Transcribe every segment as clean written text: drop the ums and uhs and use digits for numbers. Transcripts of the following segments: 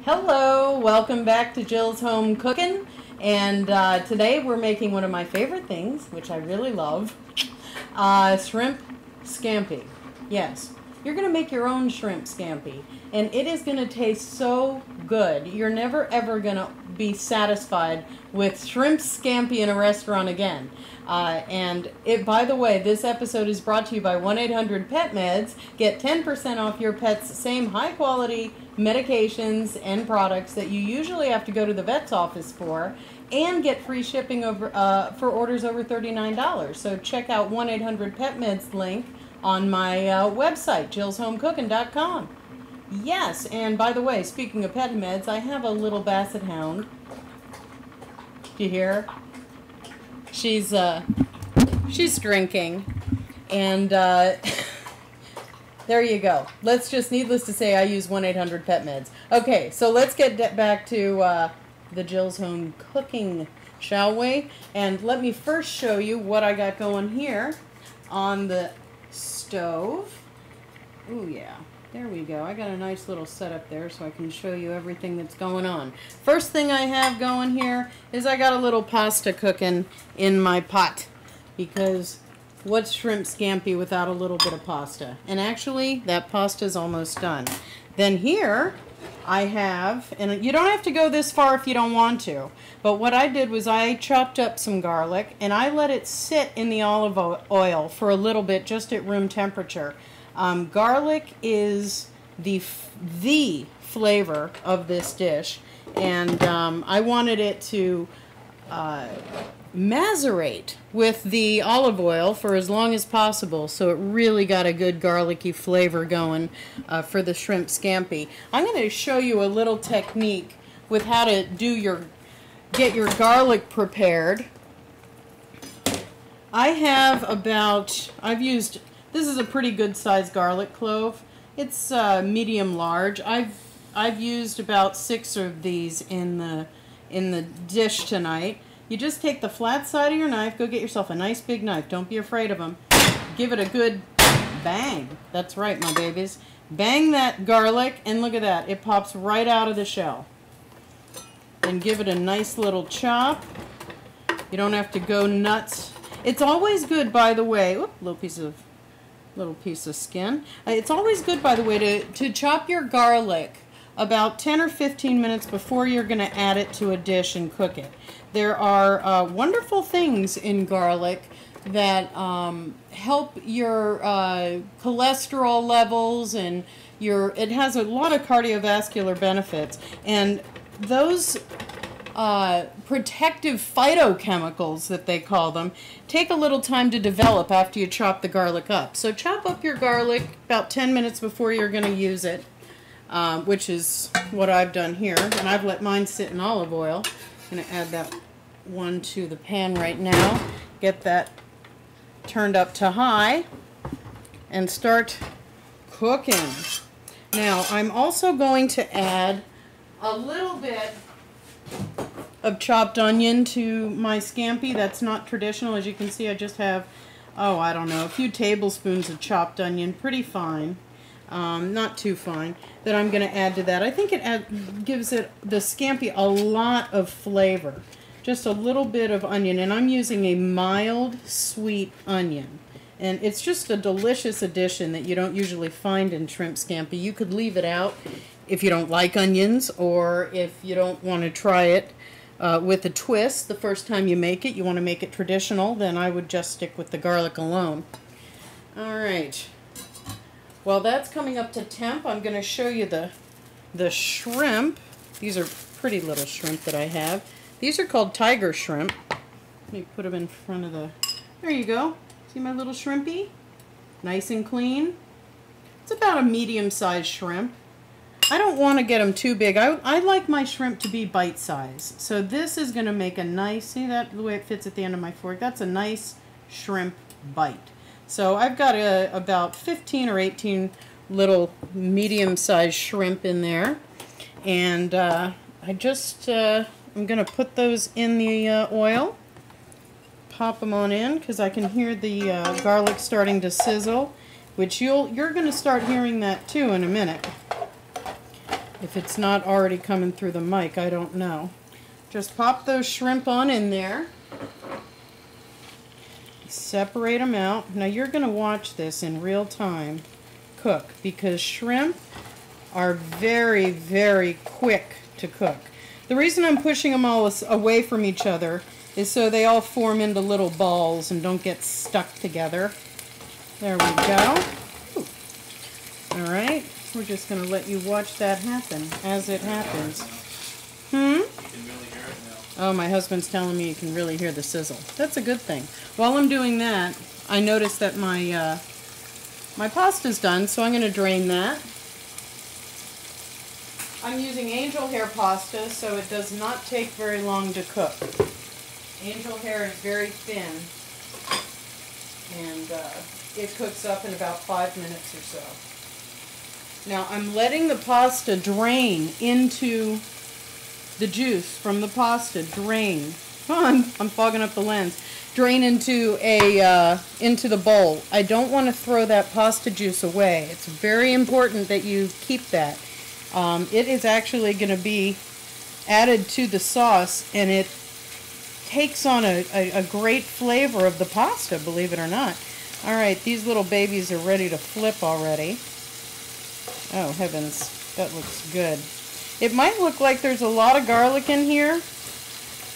Hello, welcome back to Jill's Home Cooking, and today we're making one of my favorite things, which I really love, shrimp scampi. Yes, you're going to make your own shrimp scampi, and it is going to taste so good. You're never ever going to be satisfied with shrimp scampi in a restaurant again. By the way, this episode is brought to you by 1-800-PET-MEDS. Get 10% off your pet's same high-quality medications and products that you usually have to go to the vet's office for, and get free shipping over for orders over $39. So check out 1-800-PET-MEDS link on my website, jillshomecooking.com. Yes, and by the way, speaking of pet meds, I have a little basset hound. Do you hear her? She's drinking, and there you go. Needless to say, I use 1-800-PET-MEDS. Okay, so let's get back to the Jill's Home Cooking, shall we? And let me first show you what I got going here on the stove. Ooh, yeah. There we go. I got a nice little setup there so I can show you everything that's going on. First thing I have going here is I got a little pasta cooking in my pot, because what's shrimp scampi without a little bit of pasta? And actually, that pasta's almost done. Then here I have, and you don't have to go this far if you don't want to, but what I did was I chopped up some garlic and I let it sit in the olive oil for a little bit, just at room temperature. Garlic is the flavor of this dish, and I wanted it to macerate with the olive oil for as long as possible, so it really got a good garlicky flavor going for the shrimp scampi. I'm going to show you a little technique with how to get your garlic prepared. This is a pretty good sized garlic clove. It's medium large. I've used about 6 of these in the dish tonight. You just take the flat side of your knife, go get yourself a nice big knife. Don't be afraid of them. Give it a good bang. That's right, my babies. Bang that garlic, and look at that. It pops right out of the shell. And give it a nice little chop. You don't have to go nuts. It's always good, by the way. Oop, little piece of skin. It's always good, by the way, to chop your garlic about 10 or 15 minutes before you're going to add it to a dish and cook it. There are wonderful things in garlic that help your cholesterol levels, and it has a lot of cardiovascular benefits, and those protective phytochemicals, that they call them, take a little time to develop after you chop the garlic up. So chop up your garlic about 10 minutes before you're going to use it, which is what I've done here, and I've let mine sit in olive oil. I'm going to add that one to the pan right now, get that turned up to high, and start cooking. Now I'm also going to add a little bit of chopped onion to my scampi. That's not traditional. As you can see, I just have, I don't know, a few tablespoons of chopped onion, pretty fine, not too fine, that I'm going to add to that. I think it gives the scampi a lot of flavor. Just a little bit of onion, and I'm using a mild sweet onion. And it's just a delicious addition that you don't usually find in shrimp scampi. You could leave it out if you don't like onions, or if you don't want to try it with a twist the first time you make it. You want to make it traditional, then I would just stick with the garlic alone. Alright, while that's coming up to temp, I'm going to show you the shrimp. These are pretty little shrimp that I have. These are called tiger shrimp. Let me put them in front of there you go. See my little shrimpy? Nice and clean. It's about a medium-sized shrimp. I don't want to get them too big. I like my shrimp to be bite-sized. So this is going to make a nice, see that, the way it fits at the end of my fork? That's a nice shrimp bite. So I've got about 15 or 18 little medium-sized shrimp in there. And I'm going to put those in the oil. Pop them on in, because I can hear the garlic starting to sizzle, which you're going to start hearing that too in a minute. If it's not already coming through the mic, I don't know. Just pop those shrimp on in there. Separate them out. Now you're going to watch this in real time cook, because shrimp are very, very quick to cook. The reason I'm pushing them all away from each other is so they all form into little balls and don't get stuck together. There we go. All right, we're just going to let you watch that happen as it happens. Oh, my husband's telling me you can really hear the sizzle. That's a good thing. While I'm doing that, I noticed that my my pasta's done, so I'm going to drain that. I'm using angel hair pasta, so it does not take very long to cook. Angel hair is very thin, and it cooks up in about 5 minutes or so. Now I'm letting the pasta drain into the juice from the pasta. Drain. Oh, I'm fogging up the lens. Drain into the bowl. I don't want to throw that pasta juice away. It's very important that you keep that. It is actually going to be added to the sauce, and it takes on a great flavor of the pasta, believe it or not. All right, these little babies are ready to flip already. Oh, heavens, that looks good. It might look like there's a lot of garlic in here,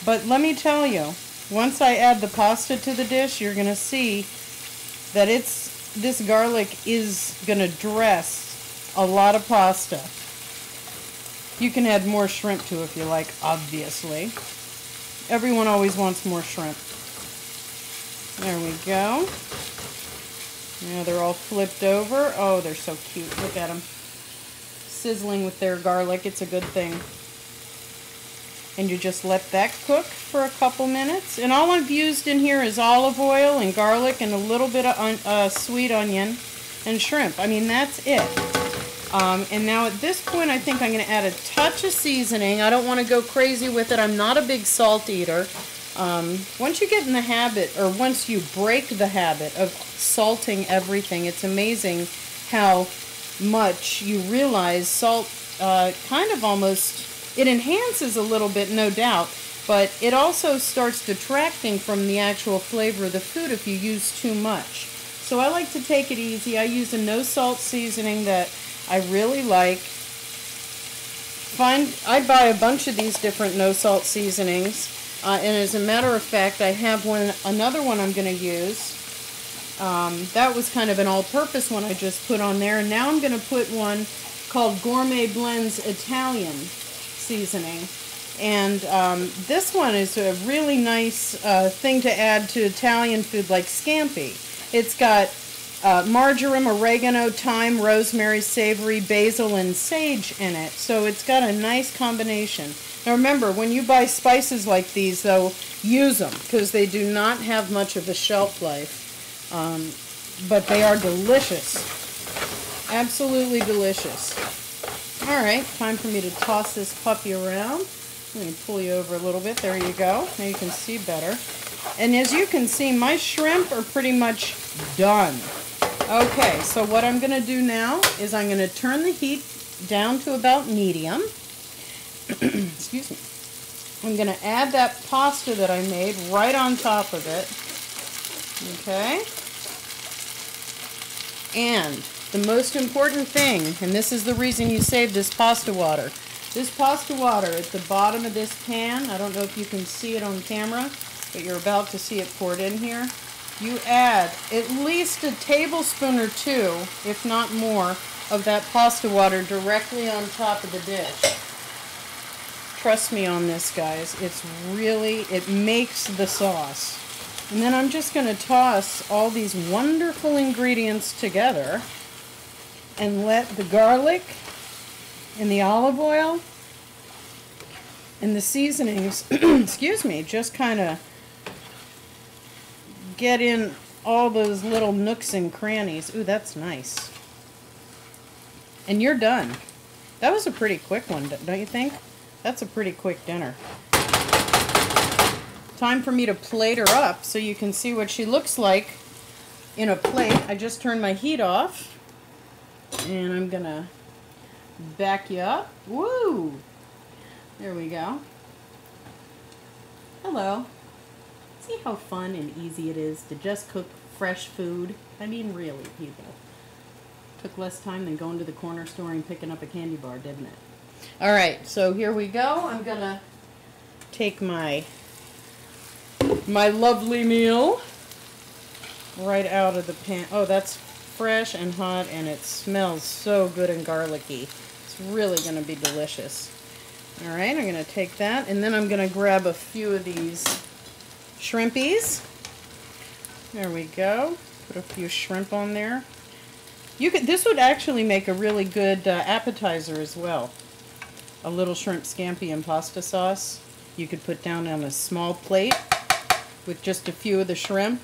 but let me tell you, once I add the pasta to the dish, you're going to see that this garlic is going to dress a lot of pasta. You can add more shrimp too if you like, obviously. Everyone always wants more shrimp. There we go. Now they're all flipped over. Oh, they're so cute. Look at them. Sizzling with their garlic. It's a good thing. And you just let that cook for a couple minutes. And all I've used in here is olive oil and garlic and a little bit of sweet onion and shrimp. I mean, that's it. And now at this point, I think I'm going to add a touch of seasoning. I don't want to go crazy with it. I'm not a big salt eater. Once you get in the habit, or once you break the habit of salting everything, it's amazing how much you realize salt kind of almost, it enhances a little bit, no doubt, but it also starts detracting from the actual flavor of the food if you use too much. So I like to take it easy. I use a no salt seasoning that I really like. I buy a bunch of these different no salt seasonings, and as a matter of fact, I have another one I'm going to use. That was kind of an all-purpose one I just put on there, and now I'm going to put one called Gourmet Blends Italian seasoning. And this one is a really nice thing to add to Italian food like scampi. It's got marjoram, oregano, thyme, rosemary, savory, basil, and sage in it. So it's got a nice combination. Now remember, when you buy spices like these, though, use them, because they do not have much of a shelf life. But they are delicious. Absolutely delicious. Alright, time for me to toss this puppy around. Let me pull you over a little bit. There you go. Now you can see better. And as you can see, my shrimp are pretty much done. Okay, so what I'm going to do now is I'm going to turn the heat down to about medium. Excuse me. I'm going to add that pasta that I made right on top of it. Okay? And the most important thing, and this is the reason you save this pasta water. This pasta water at the bottom of this pan, I don't know if you can see it on camera, but you're about to see it poured in here. You add at least a tablespoon or two, if not more, of that pasta water directly on top of the dish. Trust me on this, guys. It makes the sauce. And then I'm just going to toss all these wonderful ingredients together and let the garlic and the olive oil and the seasonings, excuse me, just kind of get in all those little nooks and crannies. Ooh, that's nice. And you're done. That was a pretty quick one, don't you think? That's a pretty quick dinner. Time for me to plate her up so you can see what she looks like in a plate. I just turned my heat off, and I'm gonna back you up. Woo! There we go. Hello. See how fun and easy it is to just cook fresh food? I mean, really, people. Took less time than going to the corner store and picking up a candy bar, didn't it? All right, so here we go. I'm gonna take my lovely meal right out of the pan. Oh, that's fresh and hot, and it smells so good and garlicky. It's really gonna be delicious. All right, I'm gonna take that, and then I'm gonna grab a few of these shrimpies. There we go. Put a few shrimp on there. This would actually make a really good appetizer as well. A little shrimp scampi and pasta sauce. You could put down on a small plate with just a few of the shrimp.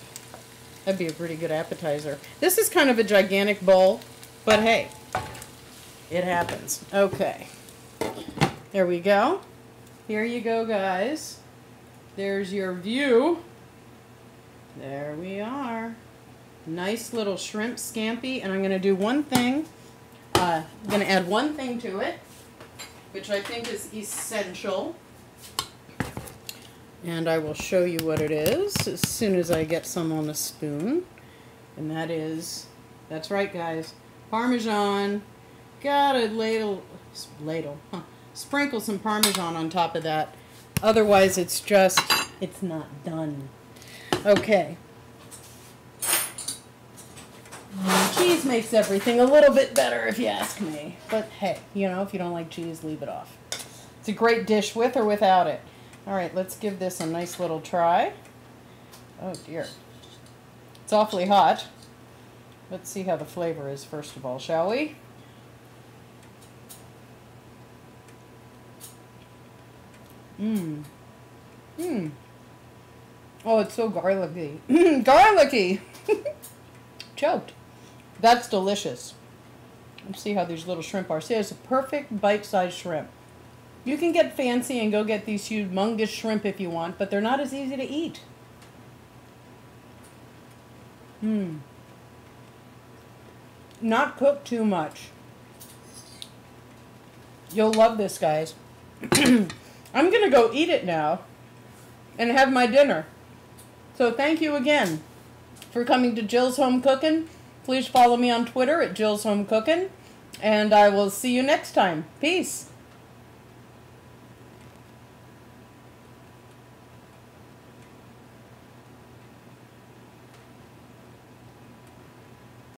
That'd be a pretty good appetizer. This is kind of a gigantic bowl, but hey, it happens. Okay, there we go. Here you go, guys. There's your view. There we are. Nice little shrimp scampi, and I'm going to do one thing. I'm going to add one thing to it, which I think is essential. And I will show you what it is as soon as I get some on a spoon. And that is, that's right, guys, Parmesan. Got a ladle, sprinkle some Parmesan on top of that. Otherwise, it's not done. Okay. Cheese makes everything a little bit better, if you ask me. But hey, you know, if you don't like cheese, leave it off. It's a great dish with or without it. All right, let's give this a nice little try. Oh dear. It's awfully hot. Let's see how the flavor is first of all, shall we? Oh, it's so garlicky. Garlicky! Choked. That's delicious. Let's see how these little shrimp are. See, it's a perfect bite-sized shrimp. You can get fancy and go get these humongous shrimp if you want, but they're not as easy to eat. Not cooked too much. You'll love this, guys. I'm going to go eat it now and have my dinner. So thank you again for coming to Jill's Home Cooking. Please follow me on Twitter at Jill's Home Cooking, and I will see you next time. Peace.